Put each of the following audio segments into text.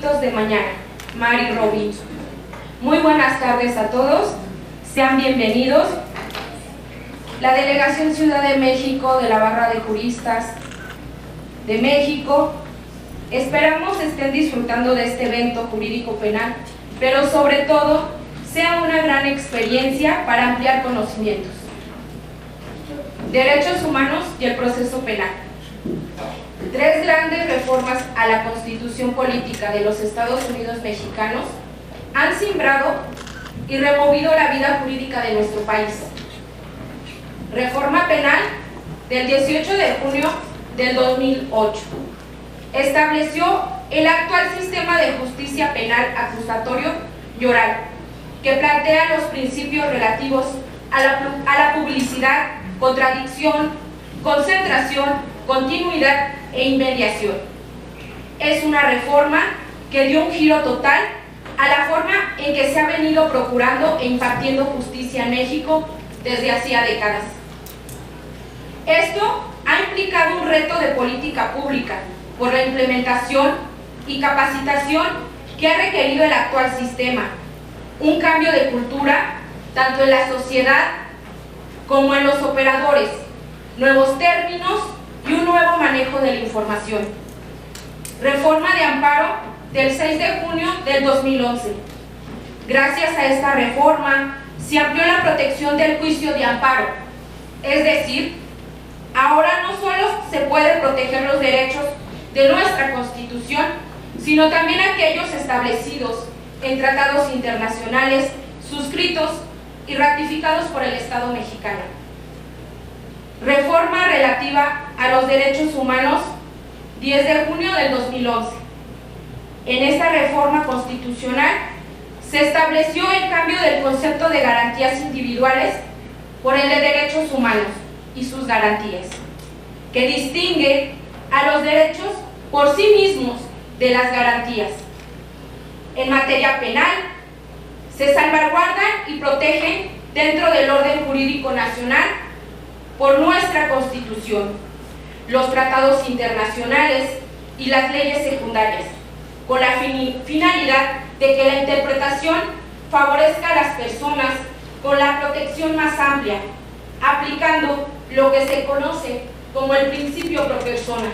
Delitos de Mañana, Mary Robinson. Muy buenas tardes a todos, sean bienvenidos. La Delegación Ciudad de México de la Barra de Juristas de México, esperamos estén disfrutando de este evento jurídico penal, pero sobre todo sea una gran experiencia para ampliar conocimientos. Derechos humanos y el proceso penal. 3 grandes reformas a la Constitución Política de los Estados Unidos mexicanos han simbrado y removido la vida jurídica de nuestro país. Reforma penal del 18 de junio del 2008. Estableció el actual sistema de justicia penal acusatorio y oral, que plantea los principios relativos a la publicidad, contradicción, concentración, continuidad e inmediación. Es una reforma que dio un giro total a la forma en que se ha venido procurando e impartiendo justicia en México desde hacía décadas. Esto ha implicado un reto de política pública por la implementación y capacitación que ha requerido el actual sistema, un cambio de cultura tanto en la sociedad como en los operadores, nuevos términos y un nuevo manejo de la información. Reforma de amparo del 6 de junio del 2011. Gracias a esta reforma se amplió la protección del juicio de amparo, es decir, ahora no solo se puede proteger los derechos de nuestra Constitución, sino también aquellos establecidos en tratados internacionales suscritos y ratificados por el Estado mexicano. Reforma relativa a los derechos humanos, 10 de junio del 2011. En esta reforma constitucional se estableció el cambio del concepto de garantías individuales por el de derechos humanos y sus garantías, que distingue a los derechos por sí mismos de las garantías. En materia penal, se salvaguardan y protegen dentro del orden jurídico nacional por nuestra Constitución, los tratados internacionales y las leyes secundarias, con la finalidad de que la interpretación favorezca a las personas con la protección más amplia, aplicando lo que se conoce como el principio pro persona.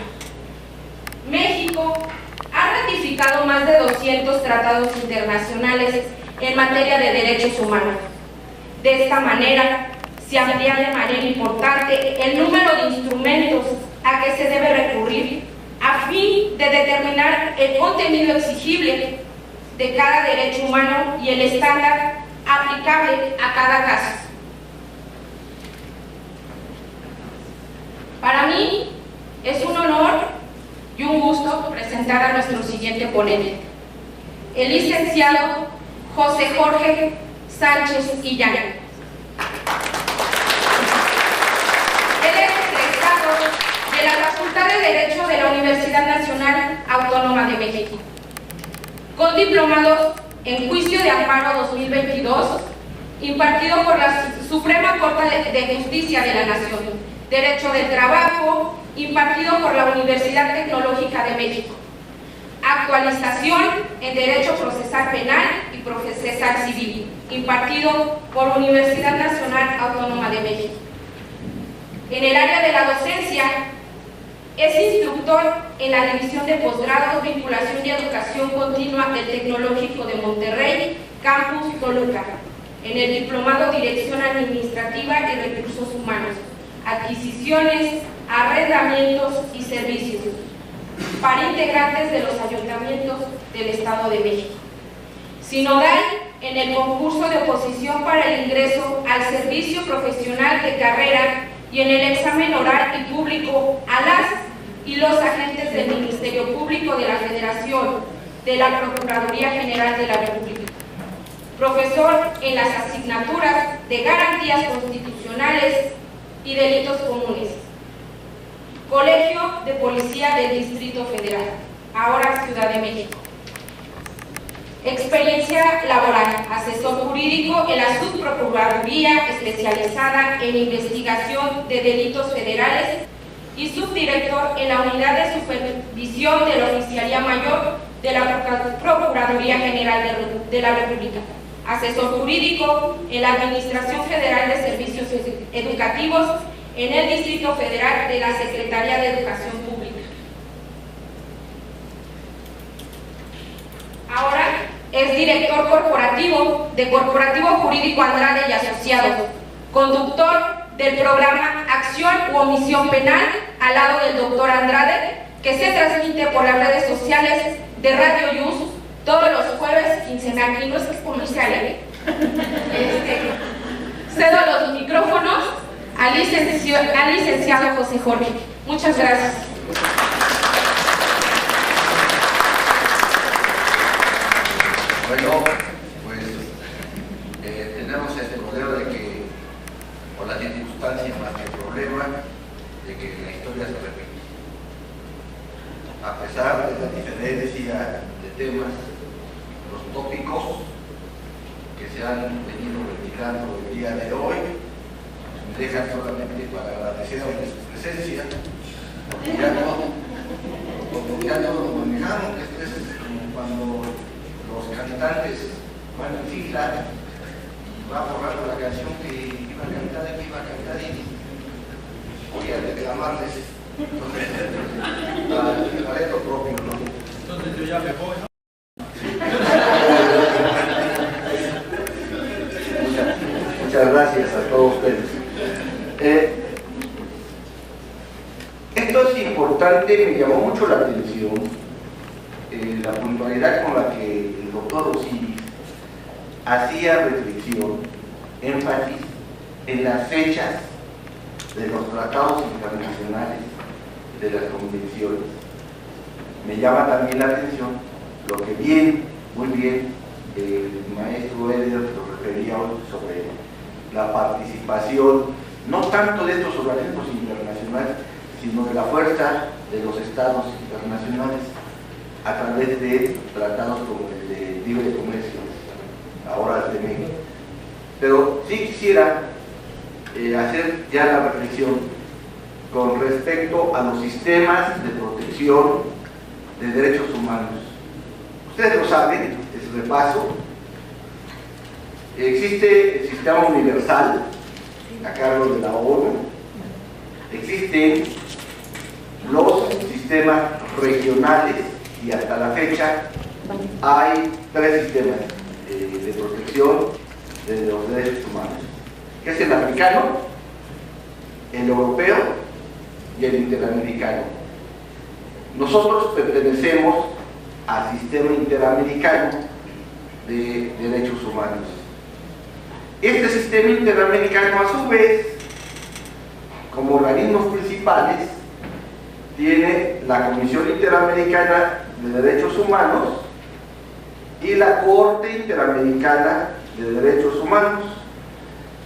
México ha ratificado más de 200 tratados internacionales en materia de derechos humanos. De esta manera, se amplía de manera importante el número de instrumentos a que se debe recurrir a fin de determinar el contenido exigible de cada derecho humano y el estándar aplicable a cada caso. Para mí es un honor y un gusto presentar a nuestro siguiente ponente, el licenciado José Jorge Sánchez Illán. Él es egresado de la Facultad de Derecho de la Universidad Nacional Autónoma de México, con diplomados en Juicio de Amparo 2022, impartido por la Suprema Corte de Justicia de la Nación, Derecho del Trabajo, impartido por la Universidad Tecnológica de México, actualización en Derecho Procesal Penal y Procesal Civil, impartido por Universidad Nacional Autónoma de México. En el área de la docencia, es instructor en la División de Posgrados, Vinculación y Educación Continua del Tecnológico de Monterrey, Campus Toluca, en el Diplomado Dirección Administrativa y Recursos Humanos, Adquisiciones, Arrendamientos y Servicios, para integrantes de los ayuntamientos del Estado de México. Sinodal en el concurso de oposición para el ingreso al servicio profesional de carrera y en el examen oral y público a las y los agentes del Ministerio Público de la Federación, de la Procuraduría General de la República. Profesor en las asignaturas de Garantías Constitucionales y Delitos Comunes. Colegio de Policía del Distrito Federal, ahora Ciudad de México. Experiencia laboral, asesor jurídico en la Subprocuraduría especializada en investigación de delitos federales y subdirector en la Unidad de Supervisión de la Oficialía Mayor de la Procuraduría General de la República, asesor jurídico en la Administración Federal de Servicios Educativos en el Distrito Federal de la Secretaría de Educación Pública. Ahora es director corporativo de Corporativo Jurídico Andrade y Asociados, conductor del programa Acción u Omisión Penal al lado del doctor Andrade, que se transmite por las redes sociales de Radio Yus todos los jueves quincenal. Y no es comercial, cedo los micrófonos al licenciado José Jorge. Muchas gracias. Bueno, pues tenemos este modelo de que, por las circunstancias más que el problema, de que la historia se repite. A pesar de la diferencia de temas, los tópicos que se han venido replicando el día de hoy, me dejan solamente para agradecerles su presencia, porque ya no lo manejamos, que esto es como cuando los cantantes van en fila y va borrando la canción que iba a cantar y voy a reclamarles para esto propio, ¿no? Entonces yo ya me voy, ¿no? Muchas gracias a todos ustedes. Esto es importante, me llamó mucho la atención la puntualidad con la que el doctor Osiris hacía reflexión, énfasis en las fechas de los tratados internacionales, de las convenciones. Me llama también la atención lo que muy bien, el maestro Eder lo refería hoy sobre la participación, no tanto de estos organismos internacionales, sino de la fuerza de los estados internacionales a través de tratados como el de libre comercio, ahora el de México. Pero sí quisiera hacer ya la reflexión con respecto a los sistemas de protección de derechos humanos. Ustedes lo saben, es repaso. Existe el sistema universal a cargo de la ONU, existen los sistemas regionales y hasta la fecha hay 3 sistemas de protección de los derechos humanos, que es el africano, el europeo y el interamericano. Nosotros pertenecemos al sistema interamericano de derechos humanos. Este sistema interamericano, a su vez, como organismos principales, tiene la Comisión Interamericana de Derechos Humanos y la Corte Interamericana de Derechos Humanos.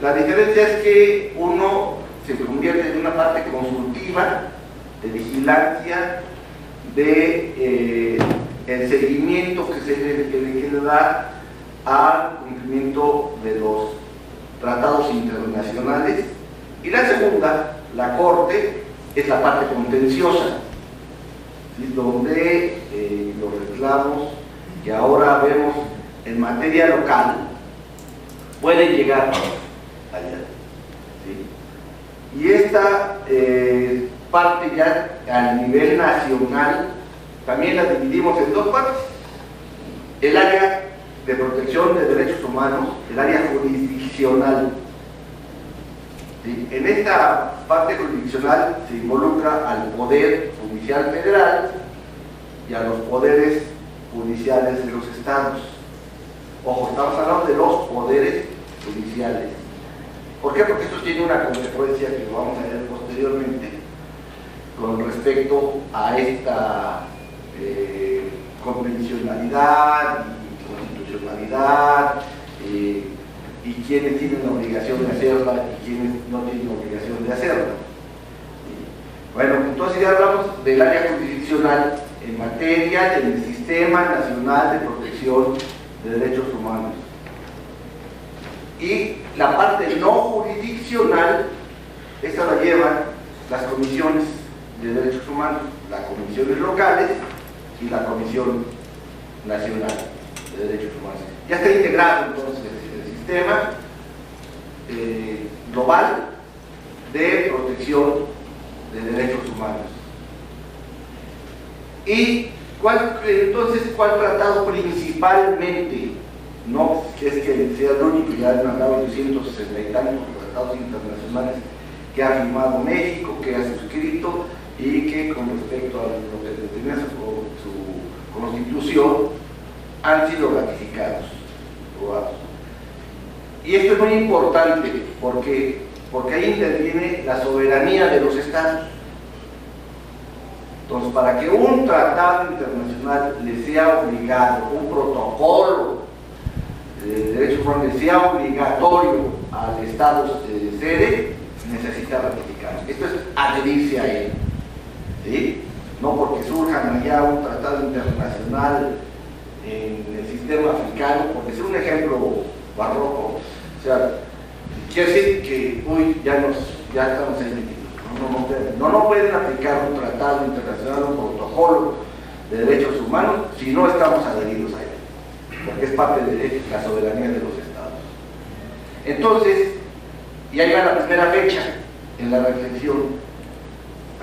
La diferencia es que uno se convierte en una parte consultiva, de vigilancia, de el seguimiento que se le da al cumplimiento de los tratados internacionales, y la segunda, la Corte, es la parte contenciosa, ¿sí? Donde los reclamos que ahora vemos en materia local pueden llegar allá, ¿sí? Y esta parte ya a nivel nacional también la dividimos en 2 partes: el área de protección de derechos humanos, el área jurisdiccional. ¿Sí? En esta parte jurisdiccional se involucra al Poder Judicial Federal y a los poderes judiciales de los estados. Ojo, estamos hablando de los poderes judiciales. ¿Por qué? Porque esto tiene una consecuencia que vamos a ver posteriormente con respecto a esta convencionalidad y constitucionalidad, y quienes tienen la obligación de hacerla y quienes no tienen la obligación de hacerla. Bueno, entonces ya hablamos del área jurisdiccional en materia del Sistema Nacional de Protección de Derechos Humanos. Y la parte no jurisdiccional, esta la llevan las comisiones de derechos humanos, las comisiones locales y la comisión Nacional de Derechos Humanos. Ya está integrado entonces el sistema global de protección de derechos humanos. ¿Y entonces cuál tratado principalmente? No es que sea el único, ya han hablado de 260 y tantos tratados internacionales que ha firmado México, que ha suscrito y que con respecto a lo que determina su constitución han sido ratificados, aprobados. Y esto es muy importante porque ahí interviene la soberanía de los estados. Entonces, para que un tratado internacional le sea obligado, un protocolo de derechos humanos le sea obligatorio al estado sede, necesita ratificarlo. Esto es adherirse a él, ¿sí? No porque surjan allá un tratado internacional en el sistema africano, porque es un ejemplo barroco, o sea, quiere decir que hoy ya estamos ahí metidos. No pueden aplicar un tratado internacional, un protocolo de derechos humanos si no estamos adheridos a él, porque es parte de la soberanía de los estados. Entonces, y ahí va la primera fecha en la reflexión.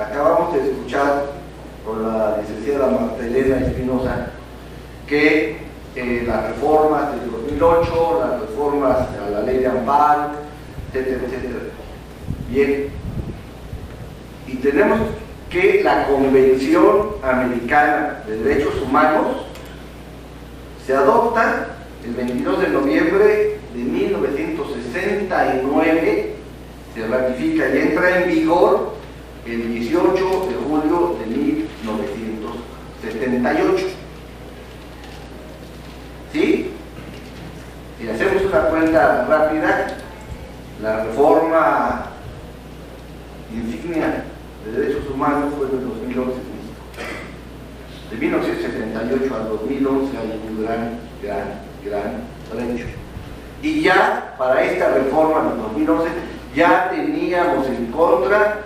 Acabamos de escuchar con la licenciada Marta Elena Espinosa que las reformas del 2008, las reformas a la ley de amparo, etcétera, etcétera. Bien. Y tenemos que la Convención Americana de Derechos Humanos se adopta el 22 de noviembre de 1969, se ratifica y entra en vigor el 18 de julio de 1978. ¿Sí? Si hacemos una cuenta rápida, la reforma insignia de derechos humanos fue en el 2011 en México. De 1978 al 2011 hay un gran trecho. Y ya para esta reforma del 2011 ya teníamos en contra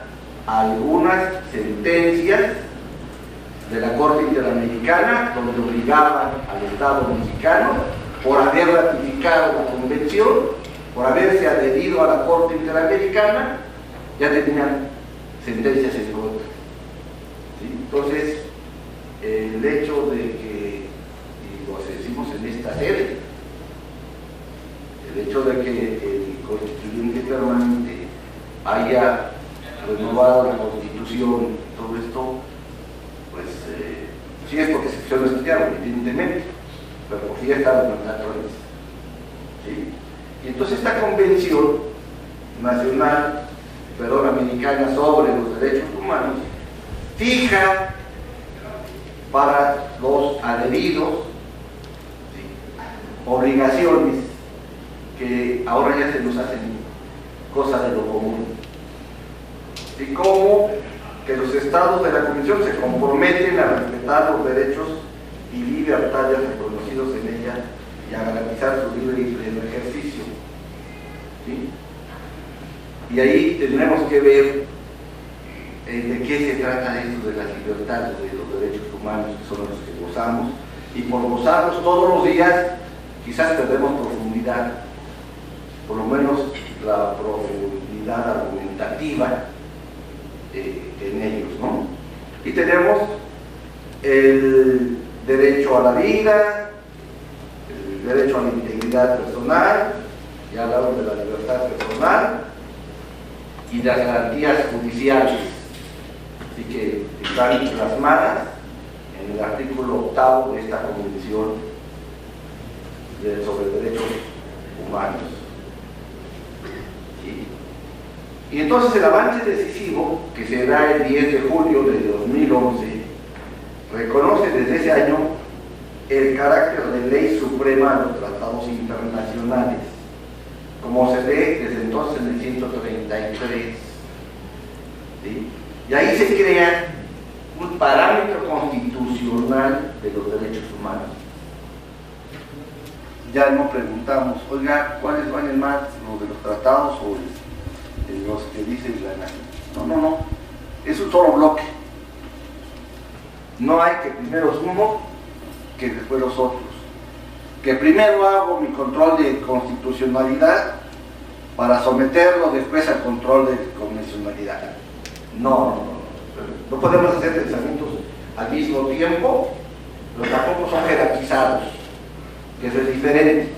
algunas sentencias de la Corte Interamericana donde obligaban al Estado mexicano, por haber ratificado la convención, por haberse adherido a la Corte Interamericana, ya tenían sentencias en contra. ¿Sí? Entonces, el hecho de que, y lo decimos en esta sede, el hecho de que el constituyente permanente haya renovado la Constitución, todo esto, pues sí es porque se lo estudiaron, evidentemente, pero porque ya estaba en mandato antes. ¿Sí? Y entonces esta convención nacional americana sobre los derechos humanos fija para los adheridos, ¿sí?, obligaciones que ahora ya se nos hacen cosa de lo común, y como que los estados de la Convención se comprometen a respetar los derechos y libertades reconocidos en ella y a garantizar su libre y pleno ejercicio. ¿Sí? Y ahí tenemos que ver de qué se trata esto de las libertades, de los derechos humanos, que son los que gozamos, y por gozarlos todos los días quizás perdemos profundidad, por lo menos la profundidad argumentativa en ellos, ¿no? Y tenemos el derecho a la vida, el derecho a la integridad personal, ya hablamos de la libertad personal, y las garantías judiciales, así que están plasmadas en el artículo 8 de esta Convención sobre Derechos Humanos. ¿Sí? Y entonces el avance decisivo, que se da el 10 de julio de 2011, reconoce desde ese año el carácter de ley suprema de los tratados internacionales, como se ve desde entonces en el 133. ¿Sí? Y ahí se crea un parámetro constitucional de los derechos humanos. Ya no preguntamos, oiga, ¿cuáles valen más, los de los tratados o los que dice la nación? No, es un solo bloque. No hay que primero es uno que después los otros. Que primero hago mi control de constitucionalidad para someterlo después al control de convencionalidad. No podemos hacer pensamientos al mismo tiempo, pero tampoco son jerarquizados, que eso es diferente.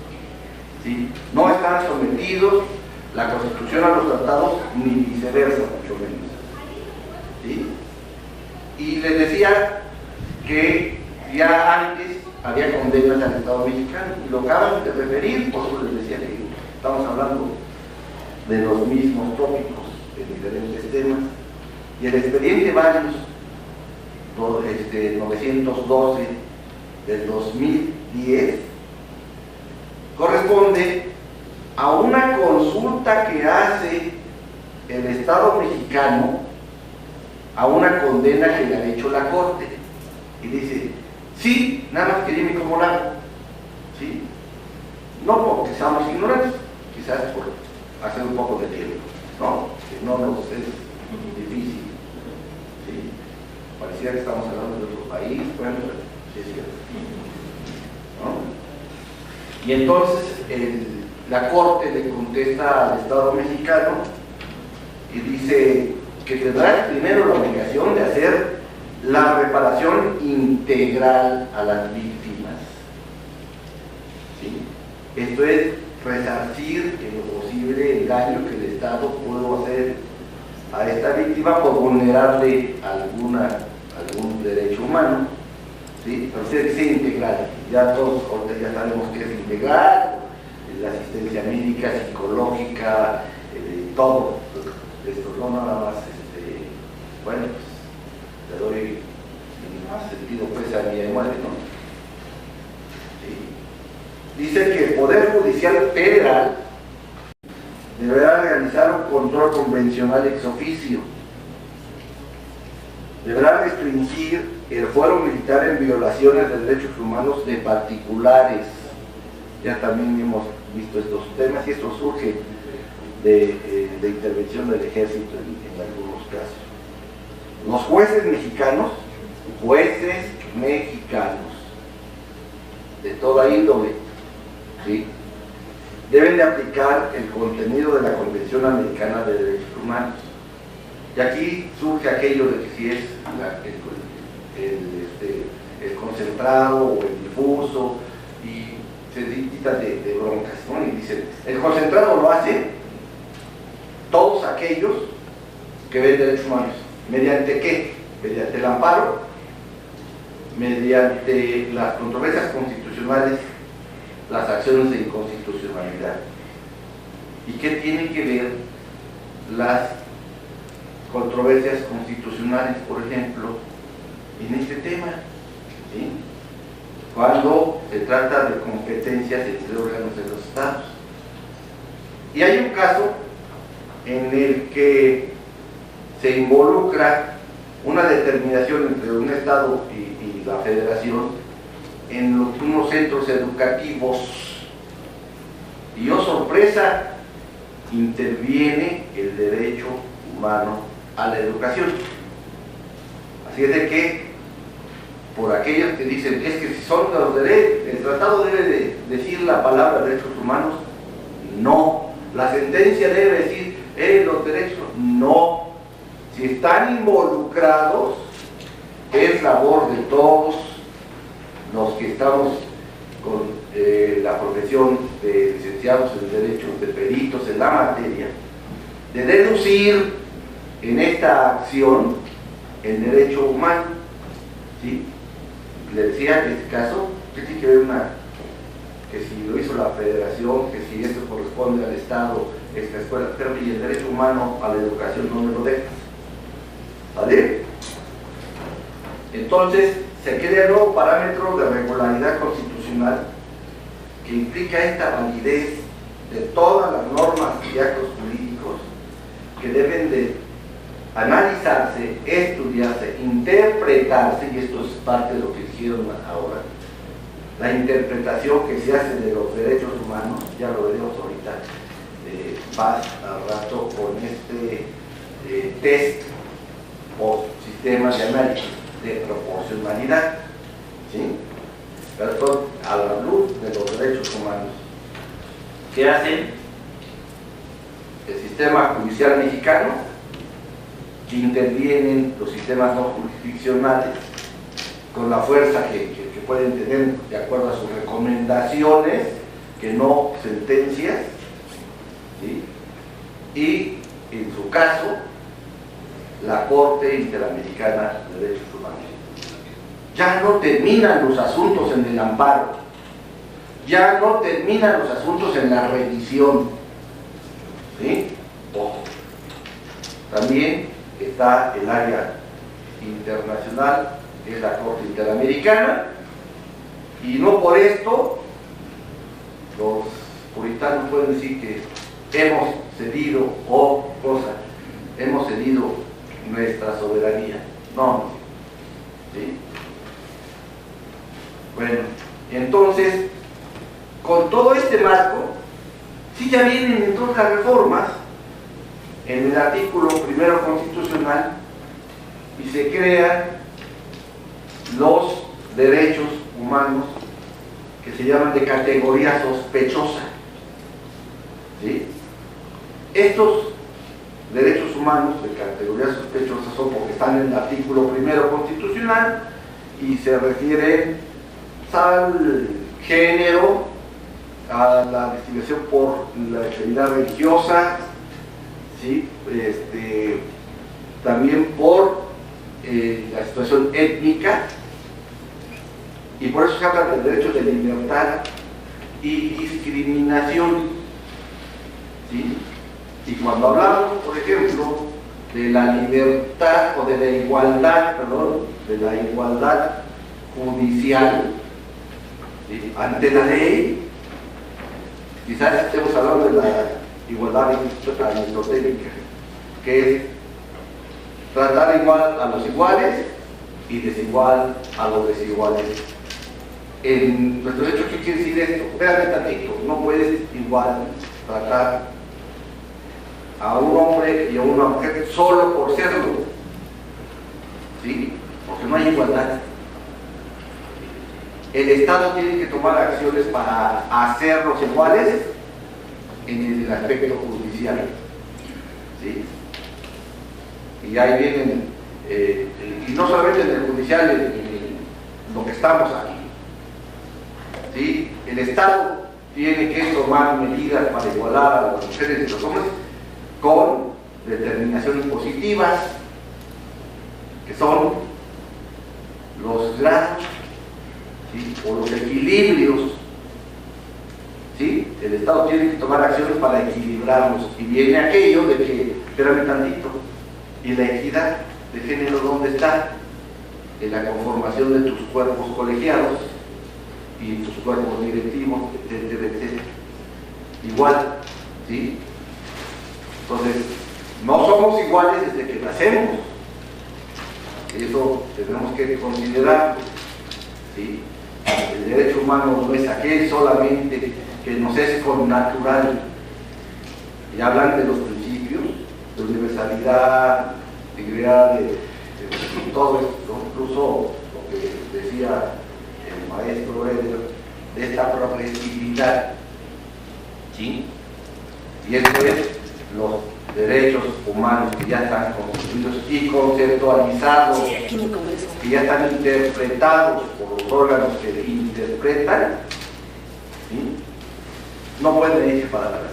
¿Sí? No están sometidos la Constitución a los tratados, ni viceversa, mucho menos. ¿Sí? Y les decía que ya antes había condenas al Estado mexicano, y lo acaban de referir, por eso les decía que estamos hablando de los mismos tópicos, de diferentes temas, y el expediente Varios 912 del 2010 corresponde a una consulta que hace el Estado mexicano a una condena que le ha hecho la Corte, y dice: sí, nada más que dime cómo la hago. ¿Sí? No porque seamos ignorantes, quizás por hacer un poco de tiempo, ¿no? Que no nos es difícil. ¿Sí? Parecía que estamos hablando de otro país, bueno, sí es cierto. ¿No? Y entonces la Corte le contesta al Estado mexicano y dice que tendrá primero la obligación de hacer la reparación integral a las víctimas. ¿Sí? Esto es resarcir en lo posible el daño que el Estado pudo hacer a esta víctima por vulnerarle algún derecho humano. ¿Sí? Pero usted dice integral, ya todos ya sabemos que es integral, la asistencia médica, psicológica, todo esto, no nada más, bueno, pues le doy más sentido pues a mi muerte, ¿no? ¿Sí? Dice que el Poder Judicial Federal deberá realizar un control convencional ex oficio, deberá restringir el fuero militar en violaciones de derechos humanos de particulares. Ya también hemos visto estos temas y esto surge de intervención del ejército en algunos casos. Los jueces mexicanos de toda índole, ¿sí?, deben de aplicar el contenido de la Convención Americana de Derechos Humanos. Y aquí surge aquello de que si es el concentrado o el difuso, y se quita de broncas, ¿no? Y dicen, el concentrado lo hacen todos aquellos que ven derechos humanos. ¿Mediante qué? Mediante el amparo, mediante las controversias constitucionales, las acciones de inconstitucionalidad. ¿Y qué tienen que ver las controversias constitucionales, por ejemplo, en este tema? ¿Sí? Cuando se trata de competencias entre órganos de los estados. Y hay un caso en el que se involucra una determinación entre un estado y la federación en unos centros educativos, y oh sorpresa, interviene el derecho humano a la educación. Así es de que por aquellos que dicen, es que si son los derechos, el tratado debe de decir la palabra derechos humanos, no. La sentencia debe decir, los derechos, no. Si están involucrados, es labor de todos los que estamos con la profesión de licenciados en Derecho, de peritos en la materia, de deducir en esta acción el derecho humano. ¿Sí? Le decía en este caso que tiene que ver que si lo hizo la federación, que si esto corresponde al Estado, esta escuela, pero que el derecho humano a la educación no me lo deja. ¿Vale? Entonces se crea el nuevo parámetro de regularidad constitucional que implica esta validez de todas las normas y actos jurídicos que deben de analizarse, estudiarse, interpretarse, y esto es parte de lo que hicieron ahora, la interpretación que se hace de los derechos humanos, ya lo veremos ahorita más al rato con este test o sistema de análisis de proporcionalidad, ¿sí? Perdón, a la luz de los derechos humanos. ¿Qué hace el sistema judicial mexicano? Que intervienen los sistemas no jurisdiccionales con la fuerza que pueden tener de acuerdo a sus recomendaciones, que no sentencias, ¿sí? Y en su caso, la Corte Interamericana de Derechos Humanos. Ya no terminan los asuntos en el amparo, ya no terminan los asuntos en la revisión, ¿sí? Ojo. También está el área internacional, que es la Corte Interamericana, y no por esto los puritanos pueden decir que hemos cedido hemos cedido nuestra soberanía. No, ¿sí? Bueno, entonces, con todo este marco, sí ya vienen entonces las reformas en el artículo primero constitucional y se crean los derechos humanos que se llaman de categoría sospechosa, ¿sí? Estos derechos humanos de categoría sospechosa son porque están en el artículo primero constitucional y se refieren al género, a la distinción por la actividad religiosa, ¿sí? También por la situación étnica, y por eso se habla del derecho de libertad y discriminación, ¿sí? Y cuando hablamos, por ejemplo, de la libertad o de la igualdad, de la igualdad judicial, ¿sí? Ante la ley, quizás estemos hablando de la igualdad aristotélica, que es tratar igual a los iguales y desigual a los desiguales. En nuestro derecho, ¿qué quiere decir esto? Espérame tantito, no puedes igual tratar a un hombre y a una mujer solo por serlo, ¿sí? Porque no hay igualdad. El Estado tiene que tomar acciones para hacerlos iguales en el aspecto judicial, ¿sí? Y ahí vienen, y no solamente en el judicial, en lo que estamos aquí, ¿sí? El Estado tiene que tomar medidas para igualar a las mujeres y los hombres con determinaciones positivas, que son los grados, ¿sí? O los equilibrios, ¿sí? El Estado tiene que tomar acciones para equilibrarlos, y viene aquello de que, espérame tantito, y la equidad de género, ¿dónde está? En la conformación de tus cuerpos colegiados y tus cuerpos directivos, etc. Igual, ¿sí? Entonces, no somos iguales desde que nacemos. Eso tenemos que considerarlo, ¿sí? El derecho humano no es aquel solamente que nos es connatural. Y hablan de los principios de universalidad, integridad, de todo esto, incluso lo que decía el maestro Eder, de esta progresividad, ¿sí? Y esto es los derechos humanos que ya están constituidos y conceptualizados, que ya están interpretados por los órganos que interpretan, ¿sí? No pueden irse para atrás,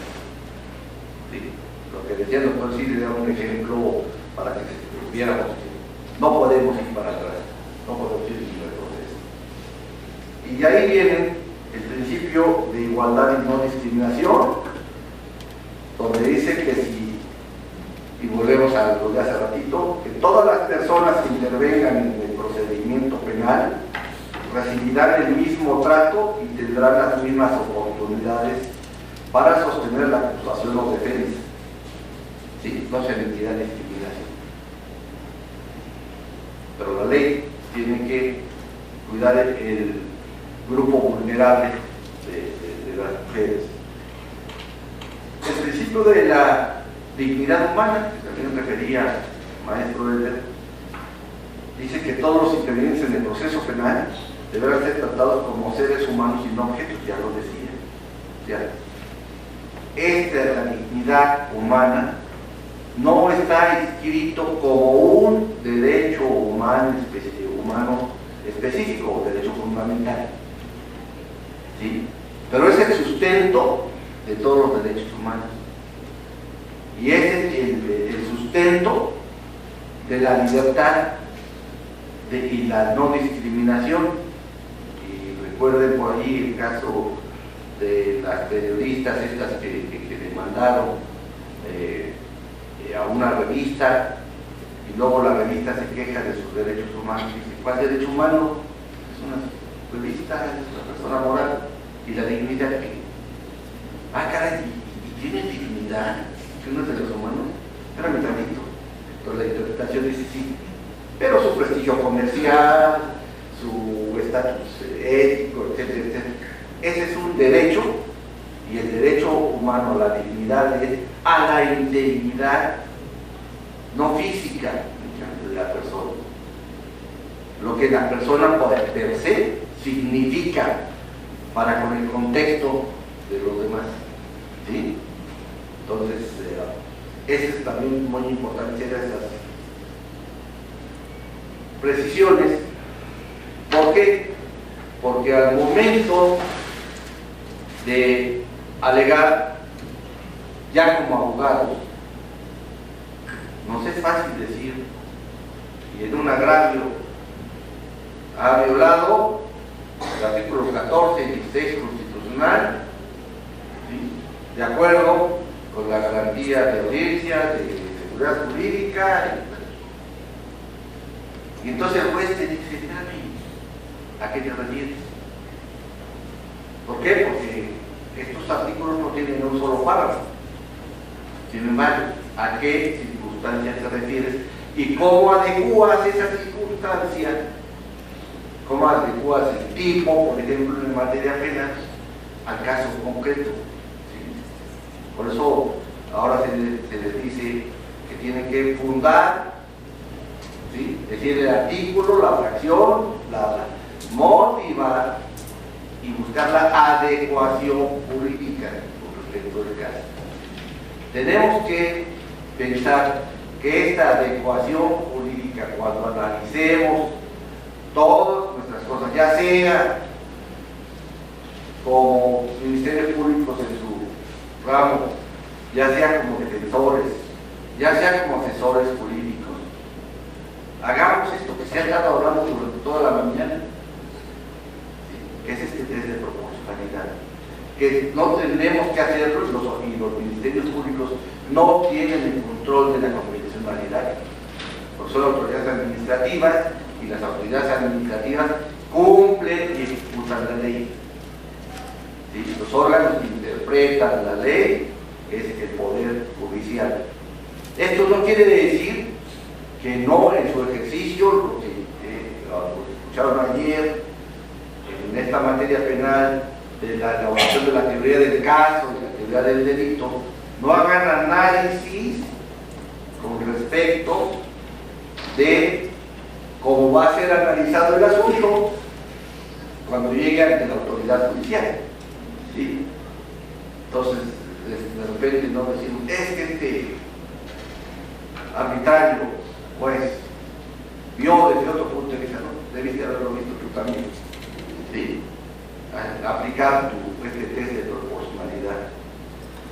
¿sí? Lo que decía el doctor Silvia era un ejemplo para que viéramos que no podemos ir para atrás, no podemos ir sin retroceso. Y de ahí viene el principio de igualdad y no discriminación, donde dice que si, y volvemos a lo de hace ratito, que todas las personas que intervengan en el procedimiento penal recibirán el mismo trato y tendrán las mismas oportunidades para sostener la acusación o defensa, ¿sí? No se emitirá discriminación. Pero la ley tiene que cuidar el grupo vulnerable de las mujeres. El principio de la dignidad humana, que también refería el maestro Eder, dice que todos los intervinientes en el proceso penal deberán ser tratados como seres humanos y no objetos, ya lo decía. O sea, esta es la dignidad humana, no está inscrito como un derecho humano específico, derecho fundamental, ¿sí? Pero es el sustento de todos los derechos humanos y es el sustento de la libertad y la no discriminación. Y recuerden por ahí el caso de las periodistas estas que demandaron a una revista y luego la revista se queja de sus derechos humanos y dice, ¿cuál derecho humano? Es una revista, es una persona moral. Y la dignidad que caray, y tiene dignidad que uno es de los humanos. Espérame tantito. Entonces la interpretación dice sí, pero su prestigio comercial, su estatus ético, etcétera, etcétera. Ese es un derecho, y el derecho humano a la dignidad es a la integridad no física de la persona. Lo que la persona per se significa para con el contexto de los demás, ¿sí? Entonces, es también muy importante hacer esas precisiones. ¿Por qué? Porque al momento de alegar, ya como abogados, nos es fácil decir, y en un agravio ha violado el artículo 14 y 16 constitucional, ¿sí? De acuerdo con la garantía de audiencia, de seguridad jurídica, y entonces el juez te dice, ¿a qué te refieres? ¿Por qué? Porque estos artículos no tienen un solo párrafo. Sin embargo, ¿a qué circunstancias te refieres? ¿Y cómo adecuas esa circunstancia? ¿Cómo adecuas el tipo, por ejemplo, en materia penal, al caso concreto? ¿Sí? Por eso ahora se les dice que tienen que fundar, ¿sí? Es decir, el artículo, la fracción, la motivar y buscar la adecuación jurídica con respecto al caso. Tenemos que pensar que esta adecuación jurídica, cuando analicemos todas nuestras cosas, ya sea como ministerios públicos en su ramo, ya sea como defensores, ya sea como asesores jurídicos, hagamos esto que se ha estado hablando durante toda la mañana, ¿sí? Es este test de proporcionalidad, que no tenemos que hacerlo y los ministerios públicos no tienen el control de la convencionalidad, porque son autoridades administrativas y las autoridades administrativas cumplen y ejecutan la ley. ¿Sí? Los órganos que interpretan la ley es el Poder Judicial. Esto no quiere decir que no en su ejercicio, lo que escucharon ayer en esta materia penal de la elaboración de la teoría del caso, de la teoría del delito, no hagan análisis con respecto de cómo va a ser analizado el asunto cuando llegue ante la autoridad judicial, ¿sí? Entonces, de repente no decimos, es que este arbitrario, pues, vio desde otro punto de vista, ¿no? Debiste haberlo visto tú también, ¿sí? Aplicar este test de proporcionalidad.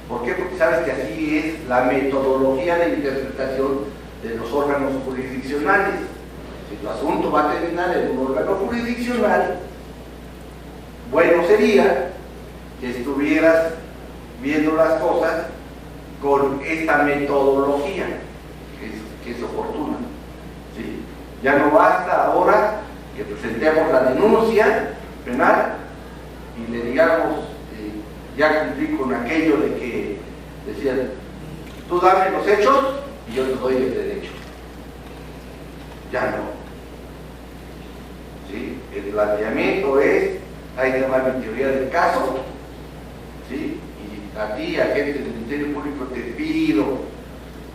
¿Por qué? Porque sabes que así es la metodología de interpretación de los órganos jurisdiccionales. Si tu asunto va a terminar en un órgano jurisdiccional, bueno sería que estuvieras viendo las cosas con esta metodología que es oportuna, ¿sí? Ya no basta ahora que presentemos la denuncia penal y le digamos, ya cumplí con aquello de que decían, tú dame los hechos y yo te doy el derecho. Ya no. ¿Sí? El planteamiento es, hay que tomar mi teoría del caso, ¿sí? Y a ti, agente del Ministerio Público, te pido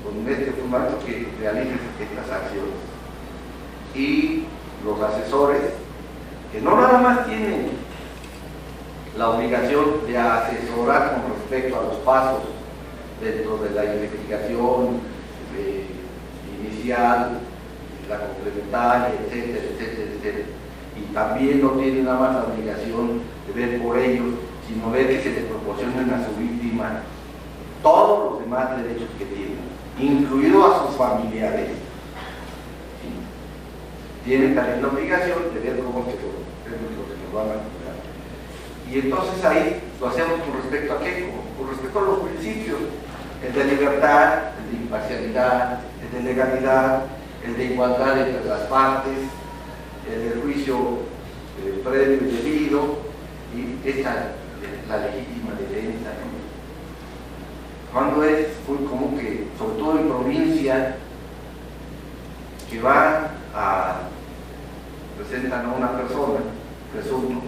con este formato que realices estas acciones. Y los asesores que no nada más tienen la obligación de asesorar con respecto a los pasos dentro de la investigación inicial, la complementaria, etcétera, etcétera, etcétera. Y también no tienen nada más la obligación de ver por ellos, sino ver que se les proporcionen a su víctima todos los demás derechos que tienen, incluido a sus familiares. ¿Sí? Tienen también la obligación de ver cómo se lo van a cuidar. Y entonces ahí lo hacemos con respecto a qué? Con respecto a los principios, el de libertad, el de imparcialidad, el de legalidad, el de igualdad entre las partes, el de juicio previo y debido, y esta, la legítima defensa, ¿no? Cuando es muy común que, sobre todo en provincia, que van presentan a una persona, presunto,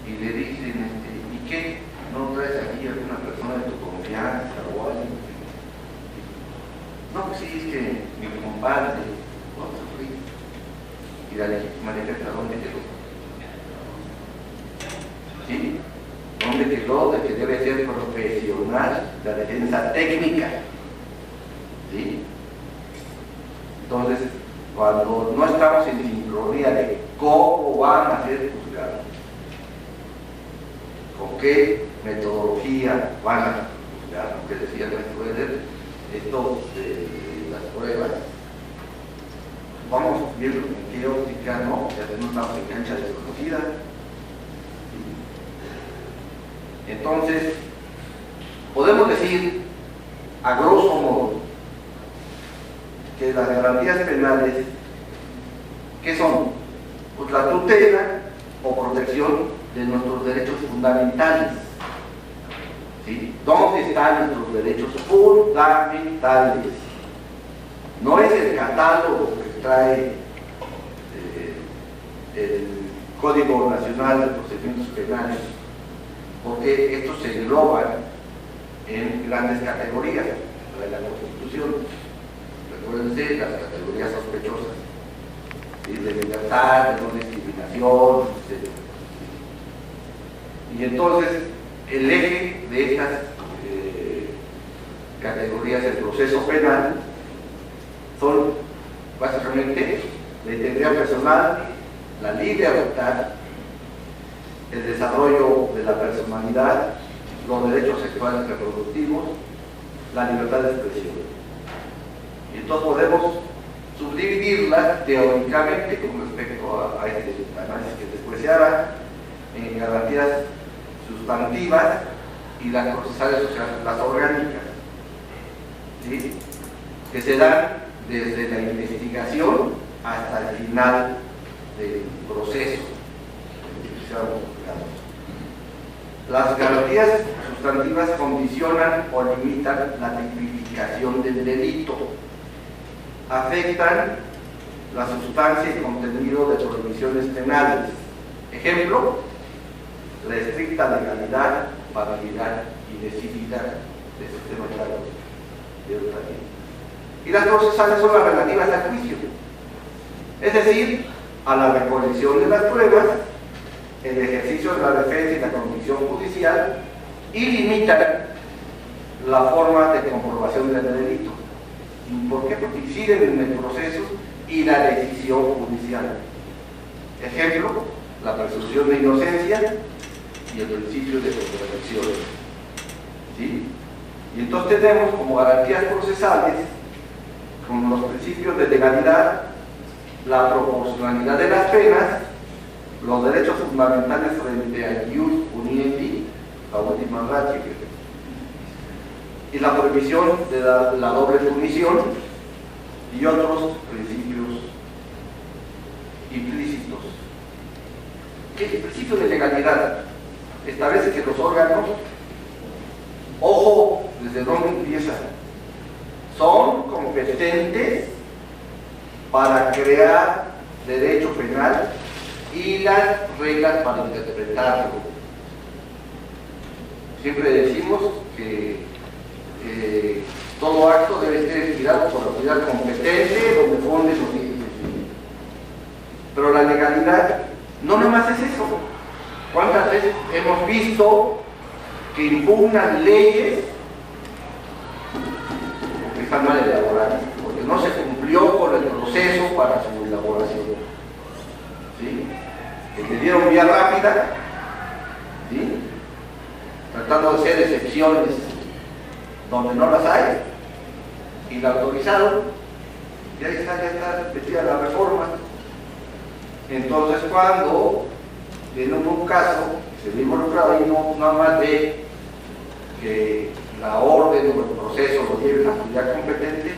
y le dicen, ¿y qué? ¿No traes aquí a alguna persona de tu confianza o alguien? No, pues sí, es que mi compadre, y la legítima defensa, ¿dónde quedó? ¿Sí? ¿Dónde quedó? De que debe ser profesional la defensa técnica. ¿Sí? Entonces, cuando no estamos en sincronía de cómo van a ser juzgados, con qué metodología van a juzgar, lo que decía el maestro Eder, esto de las pruebas, vamos viendo en qué óptica, ¿no? Ya tenemos una cancha desconocida. Entonces, podemos decir, a grosso modo, que las garantías penales, ¿qué son? Pues la tutela o protección de nuestros derechos fundamentales. ¿Sí? ¿Dónde están nuestros derechos fundamentales? No es el catálogo que trae el Código Nacional de Procedimientos Penales, porque estos se engloban en grandes categorías de la Constitución. Recuérdense las categorías sospechosas, ¿sí? De libertad, de no discriminación, etc. Y entonces el eje de estas categorías del proceso penal son básicamente la integridad personal, la libertad, el desarrollo de la personalidad, los derechos sexuales reproductivos, la libertad de expresión. Y entonces podemos subdividirlas teóricamente con respecto a este análisis que después se hará en garantías sustantivas y las procesales, o sea, las orgánicas, ¿sí? Que se dan desde la investigación hasta el final del proceso. Las garantías sustantivas condicionan o limitan la tipificación del delito, afectan la sustancia y contenido de prohibiciones penales. Ejemplo, la estricta legalidad, validad y lesividad de sistema de otra ley. Y las procesales son las relativas al juicio, es decir, a la recolección de las pruebas, el ejercicio de la defensa y la convicción judicial, y limitan la forma de comprobación del delito. ¿Y por qué? Porque inciden en el proceso y la decisión judicial. Ejemplo, la presunción de inocencia y el principio de contradicción. ¿Sí? Y entonces tenemos como garantías procesales, como los principios de legalidad, la proporcionalidad de las penas, los derechos fundamentales frente al ius puniendi, la última ratio, y la prohibición de la doble punición y otros principios implícitos. ¿Qué es el principio de legalidad? Establece que los órganos, ojo, ¿desde dónde empieza? Son competentes para crear derecho penal y las reglas para interpretarlo. Siempre decimos que todo acto debe ser inspirado por la autoridad competente donde funde sus límites. Pero la legalidad no nada más es eso. ¿Cuántas veces hemos visto que impugnan leyes porque están mal elaboradas, porque no se cumplió con el proceso para su elaboración? ¿Sí? Que le dieron vía rápida, ¿sí? Tratando de hacer excepciones donde no las hay, y la autorizaron, y ahí está, ya está metida la reforma. Entonces, cuando en un caso se ve involucrado ahí, no nada más ve que la orden o el proceso lo lleve la autoridad competente,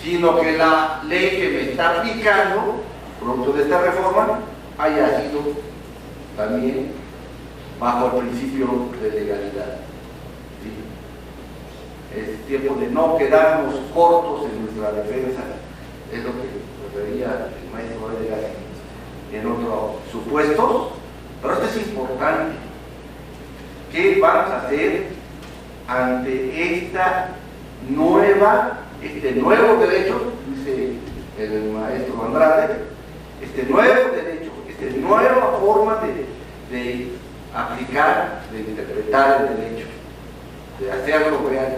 sino que la ley que me está aplicando, producto de esta reforma, haya sido también bajo el principio de legalidad. ¿Sí? Es tiempo de no quedarnos cortos en nuestra defensa, es lo que refería el maestro Edgar en otros supuestos, pero esto es importante. ¿Qué vamos a hacer ante este nuevo derecho, dice el maestro Andrade, este nuevo derecho, esta nueva forma de aplicar, de interpretar el derecho, de hacerlo real?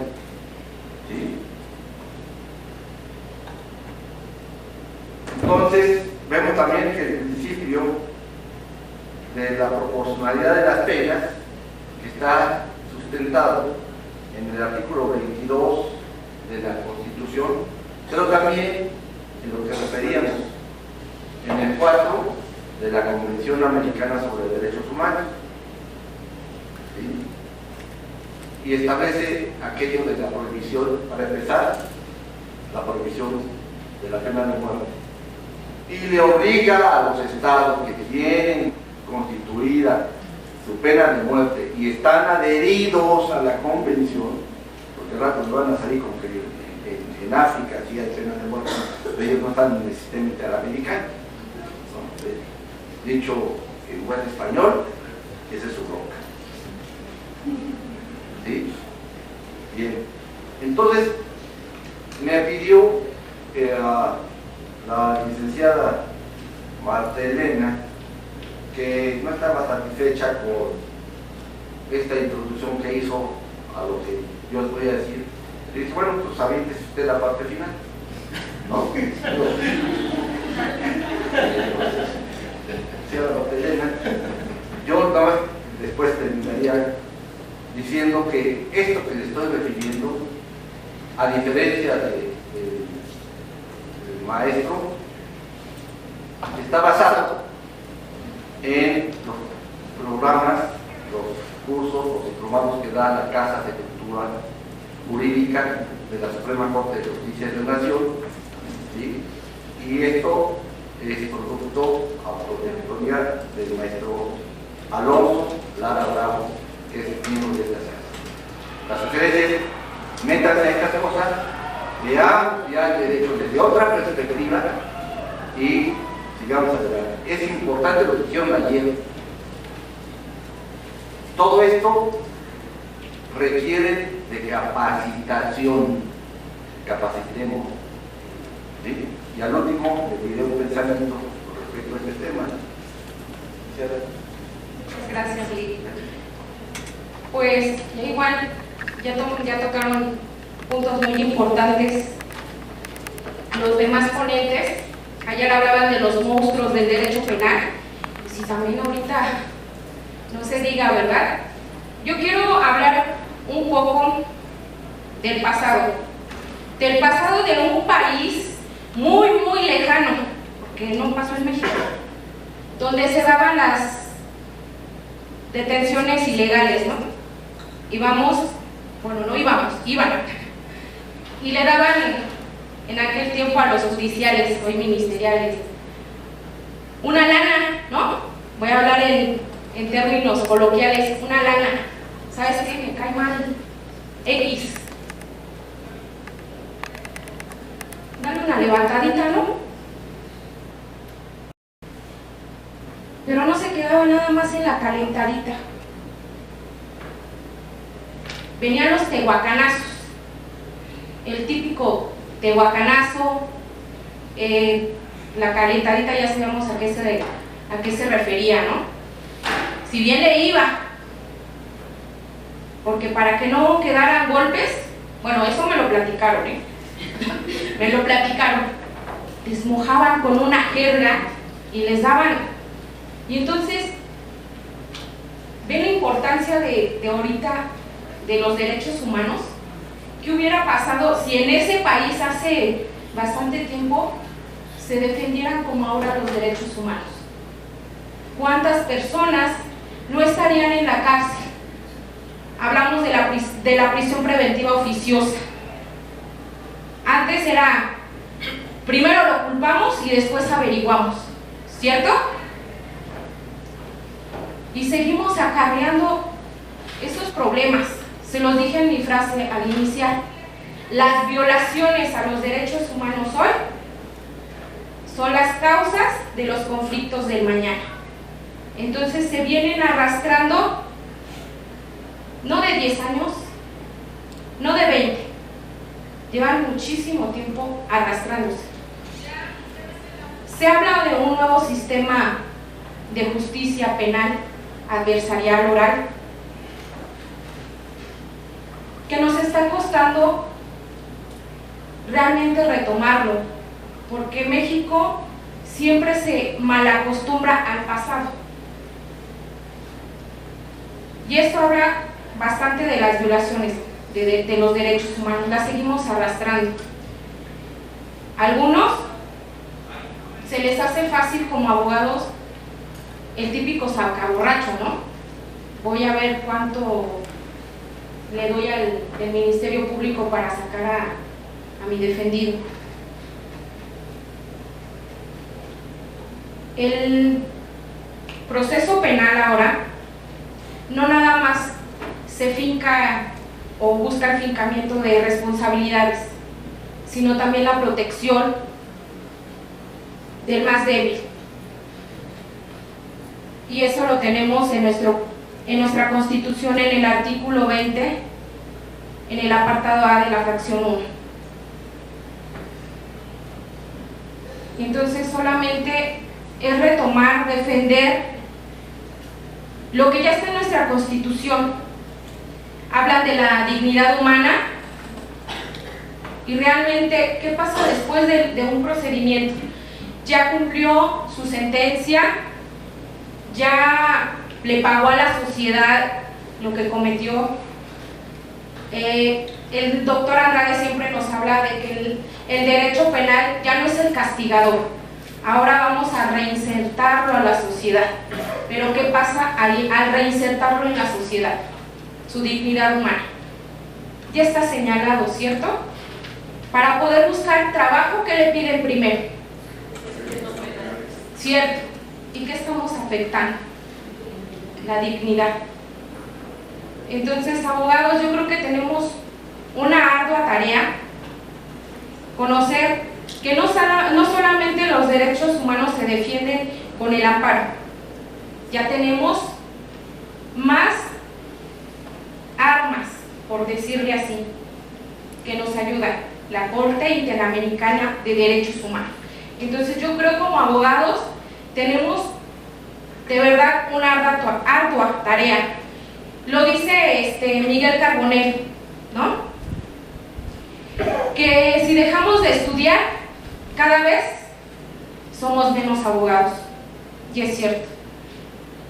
¿Sí? Entonces, vemos también que el principio de la proporcionalidad de las penas, que está sustentado en el artículo 22 de la Constitución, pero también en lo que referíamos en el 4 de la Convención Americana sobre Derechos Humanos, ¿sí? Y establece aquello de la prohibición, para empezar, la prohibición de la pena de muerte, y le obliga a los estados que tienen constituida su pena de muerte y están adheridos a la convención, porque rato van a salir como que en África sí hay pena de muerte, pero ellos no están en el sistema interamericano, ¿no? Dicho en buen español, esa es su bronca. ¿Sí? Bien, entonces me pidió la licenciada Marta Elena, que no estaba satisfecha con esta introducción que hizo a lo que yo les voy a decir. Le dice, bueno, pues aviéntese usted la parte final, ¿no? Yo nada más después terminaría diciendo que esto que le estoy refiriendo, a diferencia del maestro, está basado en los programas, los cursos, los diplomados que da la Casa de Cultura Jurídica de la Suprema Corte de Justicia de la Nación, ¿sí? Y esto es producto autodidacta del maestro Alonso Lara Bravo, que es miembro de esta casa. La sugerencia es, métanse a estas cosas, veamos ya el derecho desde otra perspectiva y sigamos adelante. Es importante lo que hicieron ayer. Todo esto requiere de capacitación, capacitemos, ¿sí? Y al último le diré un pensamiento con respecto a este tema. Muchas gracias, Lili. Pues igual ya tocaron puntos muy importantes los demás ponentes. Ayer hablaban de los monstruos del derecho penal, y si también ahorita no se diga, ¿verdad? Yo quiero hablar un poco del pasado de un país muy, muy lejano, porque no pasó en México, donde se daban las detenciones ilegales, ¿no? iban, y le daban en aquel tiempo a los judiciales, hoy ministeriales, una lana, ¿no? Voy a hablar en términos coloquiales, una lana. ¿Sabes qué? Me cae mal X. Dale una levantadita, ¿no? Pero no se quedaba nada más en la calentadita. Venían los tehuacanazos, el típico tehuacanazo, la calentadita, ya sabemos a qué a qué se refería, ¿no? Si bien le iba, porque para que no quedaran golpes, bueno, eso me lo platicaron, me lo platicaron, les mojaban con una jerga y les daban, y entonces, ¿ven la importancia de ahorita de los derechos humanos? ¿Qué hubiera pasado si en ese país hace bastante tiempo se defendieran como ahora los derechos humanos? ¿Cuántas personas no estarían en la cárcel? Hablamos de la prisión preventiva oficiosa. Antes era, primero lo culpamos y después averiguamos, ¿cierto? Y seguimos acarreando esos problemas. Se los dije en mi frase al iniciar. Las violaciones a los derechos humanos hoy son las causas de los conflictos del mañana. Entonces se vienen arrastrando, no de 10 años, no de 20, llevan muchísimo tiempo arrastrándose. Se habla de un nuevo sistema de justicia penal adversarial oral que nos está costando realmente retomarlo, porque México siempre se malacostumbra al pasado. Y esto habla bastante de las violaciones de los derechos humanos, las seguimos arrastrando. Algunos se les hace fácil como abogados el típico sacaborracho, ¿no? Voy a ver cuánto le doy al Ministerio Público para sacar a mi defendido. El proceso penal ahora no nada más se finca o busca el fincamiento de responsabilidades, sino también la protección del más débil. Y eso lo tenemos en nuestra Constitución, en el artículo 20, en el apartado A de la fracción 1. Y entonces solamente es retomar, defender lo que ya está en nuestra Constitución. Hablan de la dignidad humana y realmente, ¿qué pasa después de un procedimiento? Ya cumplió su sentencia, ya le pagó a la sociedad lo que cometió. El doctor Andrade siempre nos habla de que el derecho penal ya no es el castigador, ahora vamos a reinsertarlo a la sociedad. Pero ¿qué pasa ahí al reinsertarlo en la sociedad? Su dignidad humana ya está señalado, ¿cierto? Para poder buscar trabajo, ¿qué le piden primero? ¿Cierto? ¿Y qué estamos afectando? La dignidad. Entonces, abogados, yo creo que tenemos una ardua tarea, conocer que no solamente los derechos humanos se defienden con el amparo, ya tenemos más armas, por decirle así, que nos ayudan, la Corte Interamericana de Derechos Humanos. Entonces yo creo que como abogados tenemos de verdad una ardua tarea. Lo dice Miguel Carbonell, ¿no? Que si dejamos de estudiar, cada vez somos menos abogados. Y es cierto.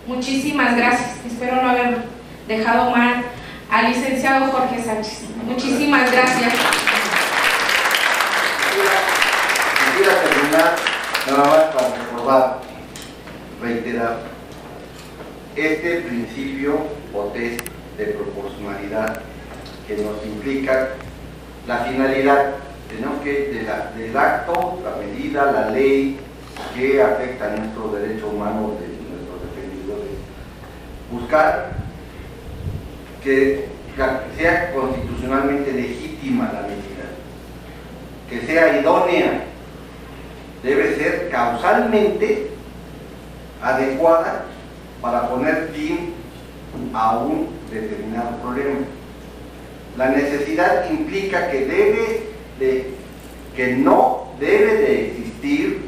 Muchísimas gracias. Espero no haber dejado mal al licenciado Jorge Sánchez. Muchísimas gracias. Quisiera terminar nada más para recordar, reiterar, este principio o test de proporcionalidad que nos implica la finalidad del acto, la medida, la ley que afecta a nuestros derechos humanos de nuestros defensores. Buscar que sea constitucionalmente legítima la medida, que sea idónea, debe ser causalmente adecuada para poner fin a un determinado problema. La necesidad implica que no debe de existir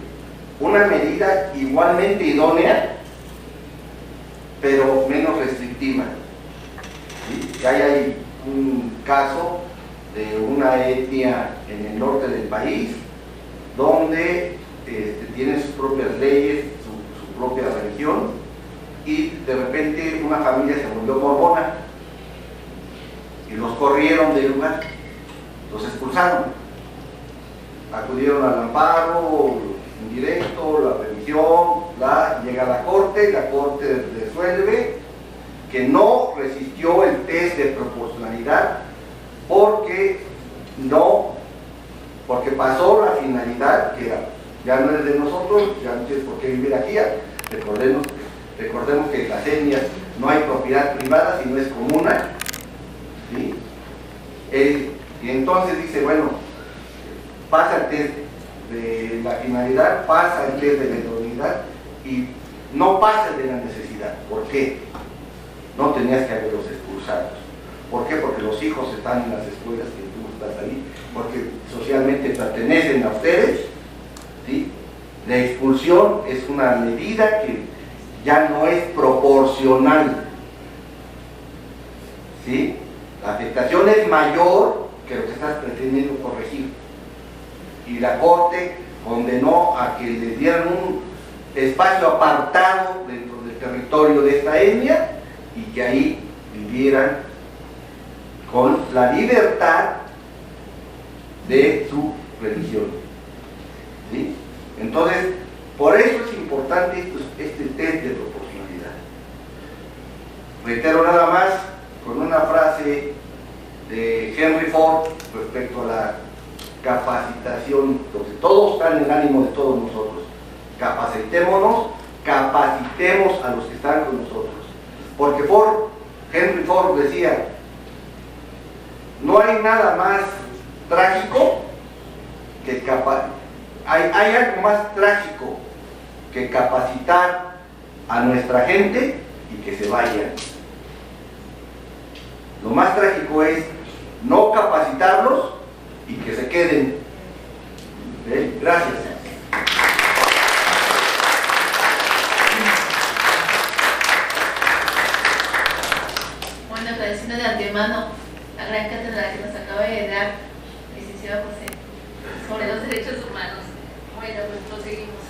una medida igualmente idónea, pero menos restrictiva. ¿Sí? Hay un caso de una etnia en el norte del país donde tiene sus propias leyes, su propia religión, y de repente una familia se volvió mormona y los corrieron del lugar, los expulsaron, acudieron al amparo indirecto, la revisión, llega a la corte y la corte resuelve que no resistió el test de proporcionalidad porque pasó la finalidad que era, ya no es de nosotros, ya no tienes por qué vivir aquí. Recordemos que en las etnias no hay propiedad privada, sino es comuna, ¿sí? Y entonces dice, bueno, pasa el test de la finalidad, pasa el test de la idoneidad y no pasa el de la necesidad. ¿Por qué? No tenías que haberlos expulsados. ¿Por qué? Porque los hijos están en las escuelas que tú estás ahí, porque socialmente pertenecen a ustedes, ¿sí? La expulsión es una medida que ya no es proporcional, ¿sí? La afectación es mayor que lo que estás pretendiendo corregir. Y la Corte condenó a que le dieran un espacio apartado dentro del territorio de esta etnia y que ahí vivieran con la libertad de su religión, ¿sí? Entonces, por eso es importante este test de proporcionalidad. Reitero nada más con una frase de Henry Ford respecto a la capacitación, porque todos están en el ánimo de todos nosotros. Capacitémonos, capacitemos a los que están con nosotros. Porque Henry Ford decía, no hay nada más trágico que hay algo más trágico que capacitar a nuestra gente y que se vayan. Lo más trágico es no capacitarlos y que se queden. ¿Sí? Gracias. Bueno, agradeciendo de antemano la gran cátedra que nos acaba de dar, licenciado José, sobre los derechos humanos. Bueno, pues proseguimos.